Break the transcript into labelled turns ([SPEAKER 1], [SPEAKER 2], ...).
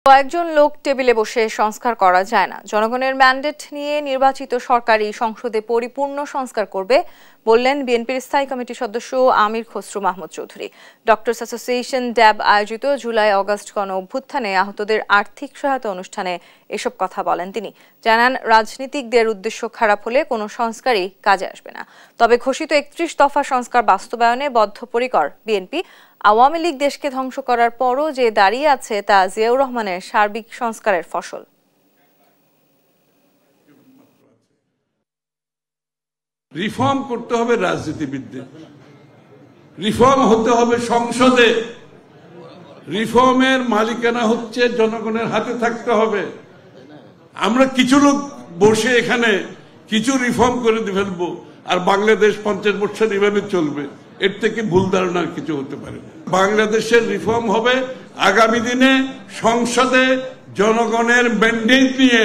[SPEAKER 1] কয়েকজন লোক টেবিলে বসে সংস্কার করা যায় না। জনগণের ম্যান্ডেট নিয়ে নির্বাচিত সরকারই সংসদে পরিপূর্ণ সংস্কার করবে বললেন বিএনপির স্থায়ী কমিটির সদস্য আমির খসরু মাহমুদ চৌধুরী। ডক্টরস অ্যাসোসিয়েশন ড্যাব আয়োজিত জুলাই অগাস্ট গণ অভ্যুত্থানে আহতদের আর্থিক সহায়তা অনুষ্ঠানে এসব কথা বলেন তিনি। জানান, রাজনীতিকদের উদ্দেশ্য খারাপ হলে কোনো সংস্কারই কাজে আসবে না। তবে ঘোষিত ৩১ দফা সংস্কার বাস্তবায়নে বদ্ধপরিকর বিএনপি। আওয়ামী লীগ দেশকে ধ্বংস করার পরও যে দাঁড়িয়ে আছে তা জিয়াউর রহমানের সার্বিক সংস্কারের ফসল।
[SPEAKER 2] রিফর্ম করতে হবে রাজনীতিবিদদের, রিফর্ম হতে হবে সংসদে, রিফর্মের মালিকানা হচ্ছে জনগণের হাতে থাকতে হবে। আমরা কিছু লোক বসে এখানে কিছু রিফর্ম করে ফেলবো আর বাংলাদেশ 50 বছর এভাবে চলবে, এর থেকে ভুল ধারণার কিছু হতে পারে। বাংলাদেশের রিফর্ম হবে আগামী দিনে সংসদে জনগণের ম্যান্ডেট নিয়ে